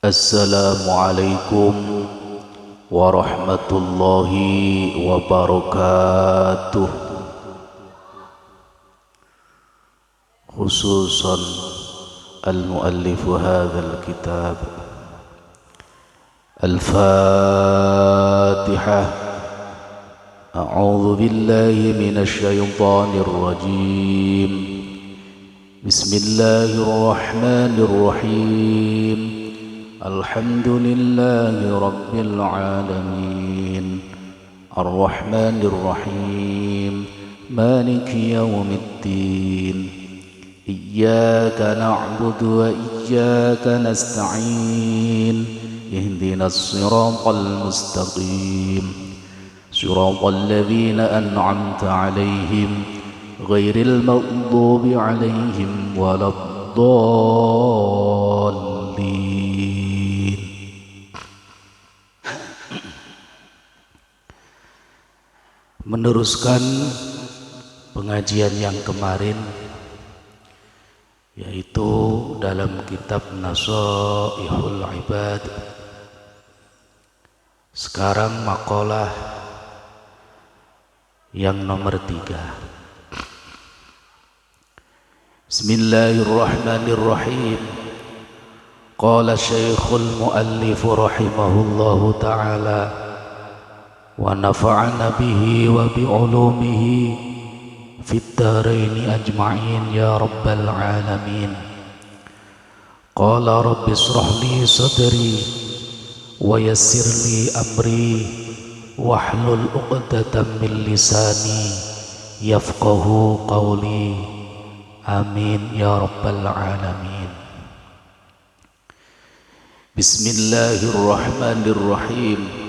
Assalamualaikum warahmatullahi wabarakatuh. Khususan al-muallif hadzal kitab. Al-Fatihah. A'udzu billahi minasy syaithanir rajim. Bismillahirrahmanirrahim. Alhamdulillahi rabbil alamin. Ar-Rahmanir Rahim. Maliki yaumiddin. Iyyaka na'budu wa iyyaka nasta'in. Ihdinas siratal mustaqim. Siratal ladzina an'amta 'alaihim ghairil maghdubi 'alaihim waladdallin. Meneruskan pengajian yang kemarin, yaitu dalam kitab Nasaihul Ibad. Sekarang makalah yang nomor 3. Bismillahirrahmanirrahim. Qala Syekhul Muallif rahimahullahu ta'ala wa nafa'ana bihi wa bi'ulumihi fid dharaini ajma'in ya rabbal alamin. Qala rabbi ishrah li sadri wa yassir li amri wahlul 'uqdatam min lisani yafqahu qawli. Amin ya rabbal alamin. Bismillahirrahmanirrahim.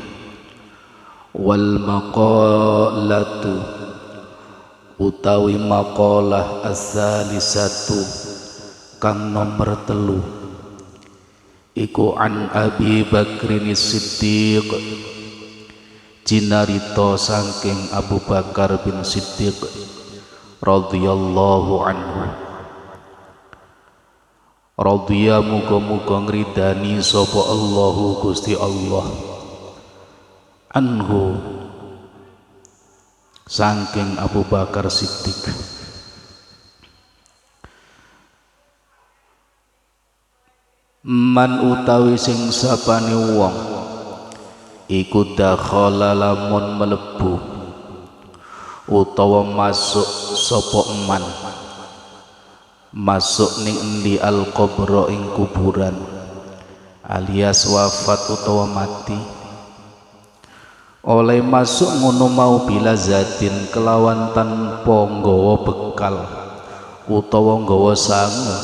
Wal maqalatu utawi maqalah as-salisatu kang nomor 3 iku an Abi Bakrin Siddiq, cinarita saking Abu Bakar bin Siddiq radhiyallahu anhu. Radhiya muga-muga ngridani sapa Allahu Gusti Allah anhu saking Abu Bakar Siddiq. Man utawi sing sapane wong iku dakhala lamun mlebu utawa masuk sapa man masuk ning endi al-qabra ing kuburan, alias wafat utawa mati. Oleh masuk ngono mau bila zatin kelawan tanpa nggawa bekal utawa nggawa sangu,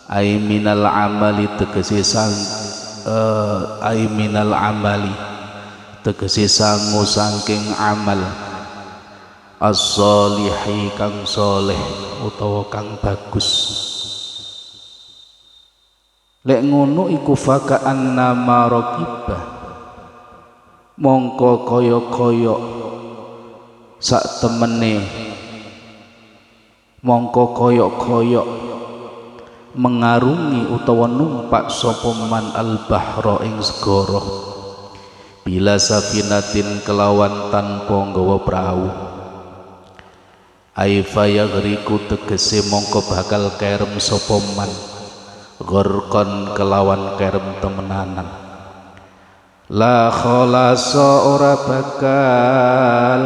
ai minal amali tegese ai minal amali tegese sangu saking amal as-solihi kang soleh utawa kang bagus. Lek ngono iku faka'an nama raqibah, mongko kaya-kaya sak temene, mongko kaya-kaya mengarungi utawa numpak sapa man al-bahra ing segara bila safinatin kelawan tanpa nggawa prau. Aifa yaghriku tegese mongko bakal kerem sapa man gharqan kelawan kerem temenanan. La khalasa ora bakal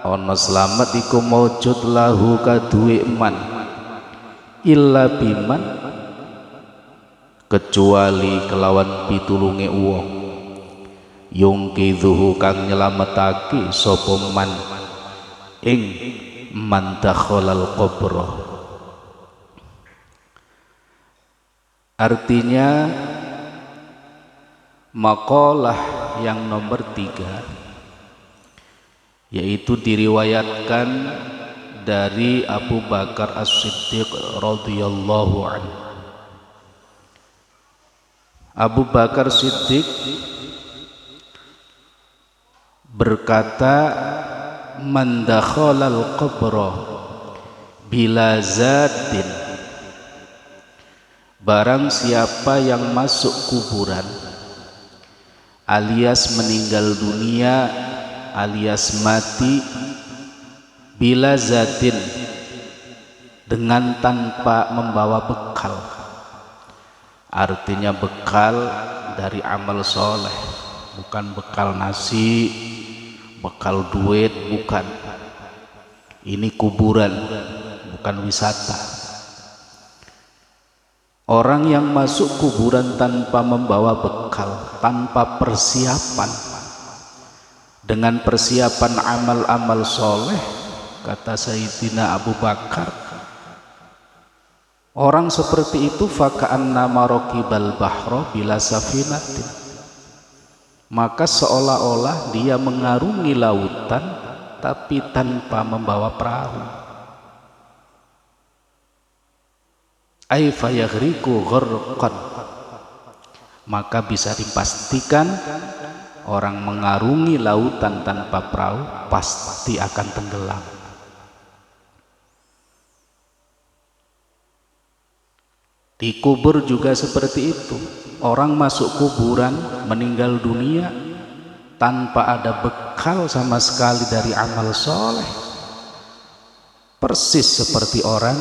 ana slamet iku maujud lahu kaduwe man illa biman kecuali kelawan pitulunge wong yungkidhuhu kang nyelametake sapa man ing man dakhalal qabra. Artinya maqalah yang nomor 3 yaitu diriwayatkan dari Abu Bakar As-Siddiq radhiyallahu anhu. Abu Bakar Siddiq berkata, man dakhalal qabra bila zatin, barang siapa yang masuk kuburan alias meninggal dunia alias mati bila zatin dengan tanpa membawa bekal, artinya bekal dari amal soleh, bukan bekal nasi, bekal duit, bukan. Ini kuburan, bukan wisata. Orang yang masuk kuburan tanpa membawa bekal, tanpa persiapan, dengan persiapan amal-amal soleh, kata Sayyidina Abu Bakar, orang seperti itu faka'annama raqibal bahra bila safinatin, maka seolah-olah dia mengarungi lautan tapi tanpa membawa perahu. Ay fayaghriqu gharqan, maka bisa dipastikan orang mengarungi lautan tanpa perahu pasti akan tenggelam. Di kubur juga seperti itu. Orang masuk kuburan meninggal dunia tanpa ada bekal sama sekali dari amal soleh, persis seperti orang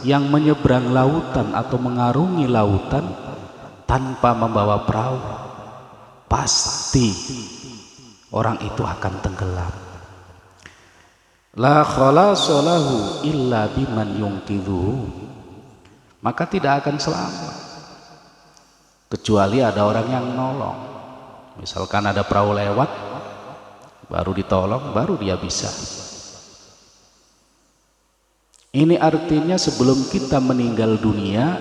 yang menyeberang lautan atau mengarungi lautan tanpa membawa perahu, pasti orang itu akan tenggelam. La khalasa lahu illa biman yunqidhuhu, maka tidak akan selamat kecuali ada orang yang nolong. Misalkan ada perahu lewat, baru ditolong, baru dia bisa. Ini artinya sebelum kita meninggal dunia,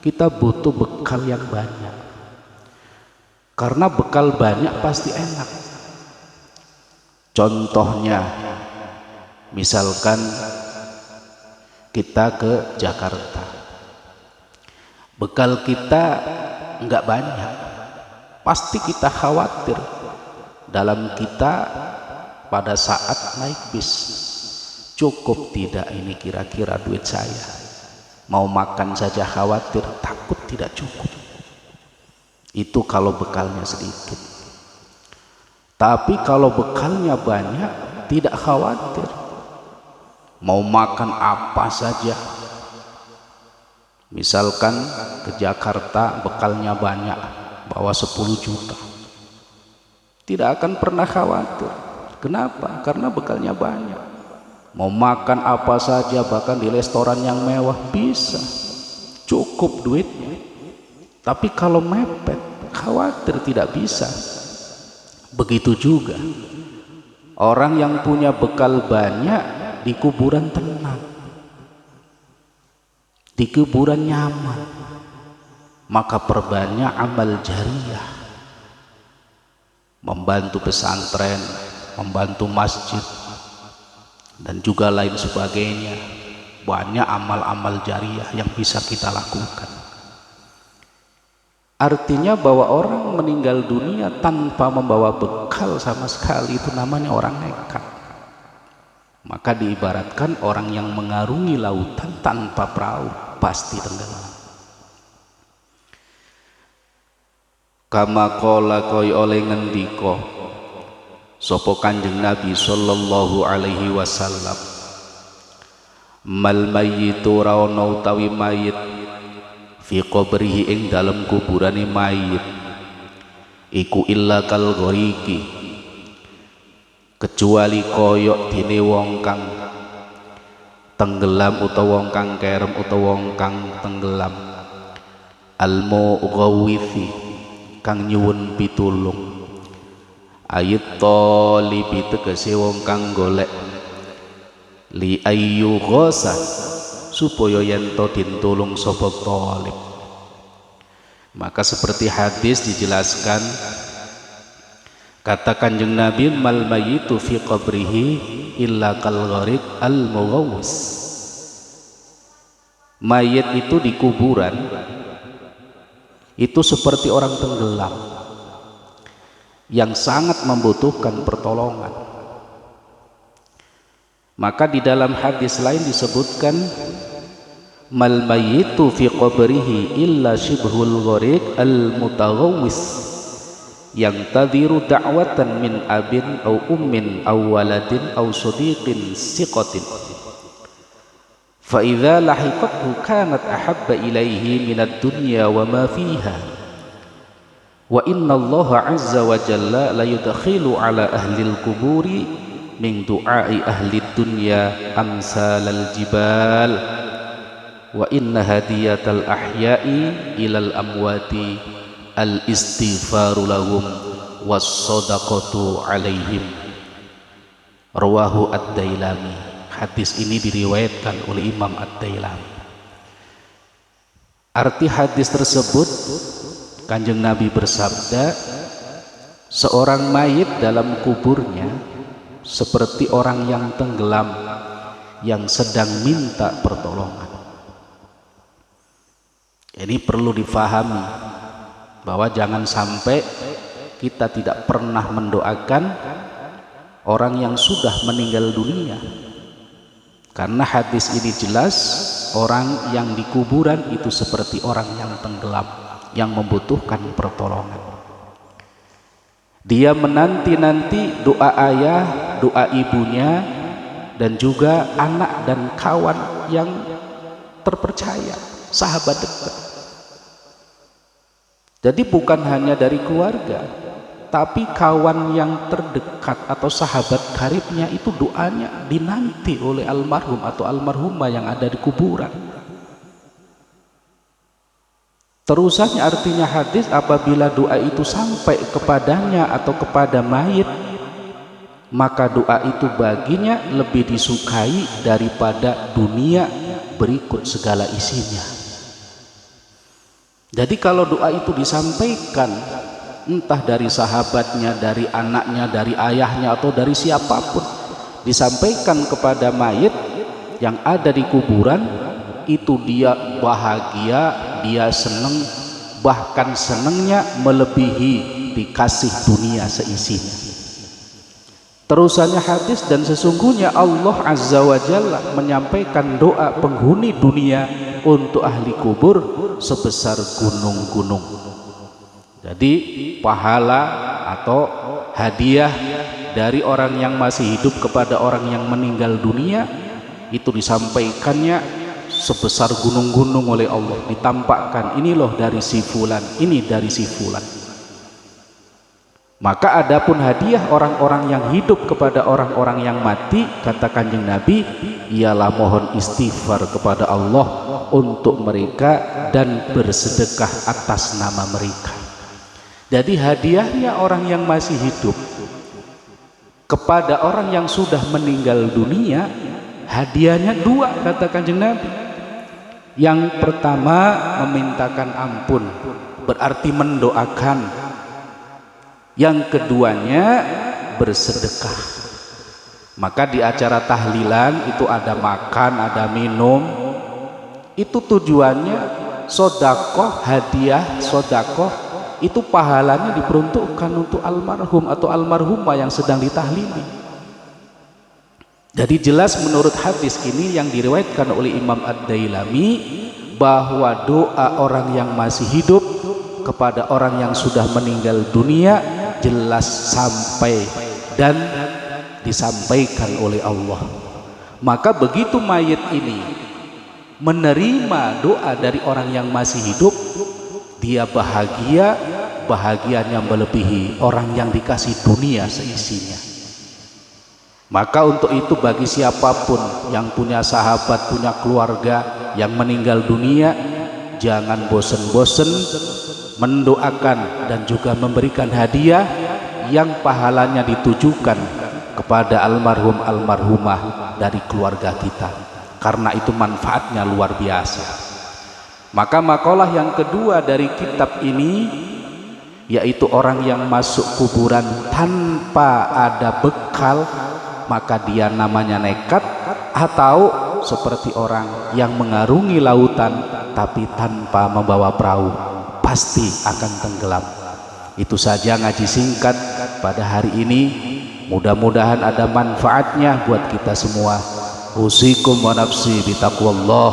kita butuh bekal yang banyak. Karena bekal banyak pasti enak. Contohnya, misalkan kita ke Jakarta, bekal kita nggak banyak, pasti kita khawatir dalam kita pada saat naik bis, cukup tidak ini kira-kira duit saya, mau makan saja khawatir, takut tidak cukup. Itu kalau bekalnya sedikit. Tapi kalau bekalnya banyak, tidak khawatir, mau makan apa saja. Misalkan ke Jakarta bekalnya banyak, bawa 10 juta, tidak akan pernah khawatir. Kenapa? Karena bekalnya banyak. Mau makan apa saja, bahkan di restoran yang mewah bisa, cukup duitnya. Tapi kalau mepet, khawatir tidak bisa. Begitu juga orang yang punya bekal banyak, di kuburan tenang, di kuburan nyaman, maka perbanyak amal jariyah, membantu pesantren, membantu masjid, dan juga lain sebagainya. Banyak amal-amal jariyah yang bisa kita lakukan. Artinya bahwa orang meninggal dunia tanpa membawa bekal sama sekali, itu namanya orang nekat. Maka diibaratkan orang yang mengarungi lautan tanpa perahu pasti tenggelam. Kama qala kaya oleh ngendika sapa Kanjeng Nabi sallallahu alaihi wasallam, mal mayyitu rauna utawi mayit fi qabrihi ing dalem kuburane mayit iku illa kal ghariqi, kecuali koyok dene wong kang tenggelam utawa wong kang kerem utawa wong kang tenggelam, al mughawwithi kang nyuwun pitulung, ayat talibi tegese wong kang golek, li ayyu ghosa supaya yen to ditulung sapa talib. Maka seperti hadis dijelaskan, kata Kanjeng Nabi, mal mayyitu fi qabrihi illa kal ghariq al mughawwis, mayit itu di kuburan itu seperti orang tenggelam yang sangat membutuhkan pertolongan. Maka di dalam hadis lain disebutkan, mal mayyitu fi qabrihi illa shibhul gharik al mutaghawwis yang tadhiru da'watan min abin aw ummin aw waladin aw sadiqin siqatin fa idza lahiqathu kanat ahabba ilaihi minad dunya wa ma fiha wa inna Allah azza wa jalla la yudkhilu ala ahli al-quburi min du'ai ahli dunya amsalal jibal wa inna hadiyatal ahya'i ilal amwati al istighfaru lahum was sadaqatu alaihim. Rawahu ad-Dailami. Hadis ini diriwayatkan oleh Imam ad-Dailami. Arti hadis tersebut, Kanjeng Nabi bersabda, seorang mayit dalam kuburnya seperti orang yang tenggelam yang sedang minta pertolongan. Ini perlu difahami bahwa jangan sampai kita tidak pernah mendoakan orang yang sudah meninggal dunia, karena hadis ini jelas orang yang di kuburan itu seperti orang yang tenggelam yang membutuhkan pertolongan. Dia menanti-nanti doa ayah, doa ibunya, dan juga anak dan kawan yang terpercaya, sahabat dekat. Jadi bukan hanya dari keluarga, tapi kawan yang terdekat atau sahabat karibnya itu doanya dinanti oleh almarhum atau almarhumah yang ada di kuburan. Terusannya artinya hadis, apabila doa itu sampai kepadanya atau kepada mayit, maka doa itu baginya lebih disukai daripada dunia berikut segala isinya. Jadi kalau doa itu disampaikan entah dari sahabatnya, dari anaknya, dari ayahnya, atau dari siapapun, disampaikan kepada mayit yang ada di kuburan, itu dia bahagia, dia senang, bahkan senangnya melebihi dikasih dunia seisinya. Terusannya hadis, dan sesungguhnya Allah Azza wa Jalla menyampaikan doa penghuni dunia untuk ahli kubur sebesar gunung-gunung. Jadi pahala atau hadiah dari orang yang masih hidup kepada orang yang meninggal dunia itu disampaikannya sebesar gunung-gunung oleh Allah, ditampakkan, ini loh dari si fulan, ini dari si fulan. Maka adapun hadiah orang-orang yang hidup kepada orang-orang yang mati, kata Kanjeng Nabi, ialah mohon istighfar kepada Allah untuk mereka dan bersedekah atas nama mereka. Jadi hadiahnya orang yang masih hidup kepada orang yang sudah meninggal dunia, hadiahnya dua, kata Kanjeng Nabi. Yang pertama memintakan ampun, berarti mendoakan. Yang keduanya bersedekah. Maka di acara tahlilan itu ada makan, ada minum. Itu tujuannya sodakoh, hadiah sodakoh. Itu pahalanya diperuntukkan untuk almarhum atau almarhumah yang sedang ditahlili. Jadi jelas menurut hadis ini yang diriwayatkan oleh Imam ad-Dailami, bahwa doa orang yang masih hidup kepada orang yang sudah meninggal dunia jelas sampai dan disampaikan oleh Allah. Maka begitu mayit ini menerima doa dari orang yang masih hidup, dia bahagia, bahagianya melebihi orang yang dikasih dunia seisinya. Maka untuk itu bagi siapapun yang punya sahabat, punya keluarga yang meninggal dunia, jangan bosen-bosen mendoakan dan juga memberikan hadiah yang pahalanya ditujukan kepada almarhum almarhumah dari keluarga kita, karena itu manfaatnya luar biasa. Maka makalah yang kedua dari kitab ini, yaitu orang yang masuk kuburan tanpa ada bekal, maka dia namanya nekat, atau seperti orang yang mengarungi lautan tapi tanpa membawa perahu, pasti akan tenggelam. Itu saja ngaji singkat pada hari ini, mudah-mudahan ada manfaatnya buat kita semua. Usikum wa nafsi bitaqwallah.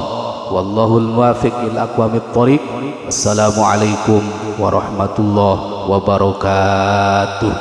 wallahul muwaffiq ila aqwamit thoriq. Assalamualaikum warahmatullahi wabarakatuh.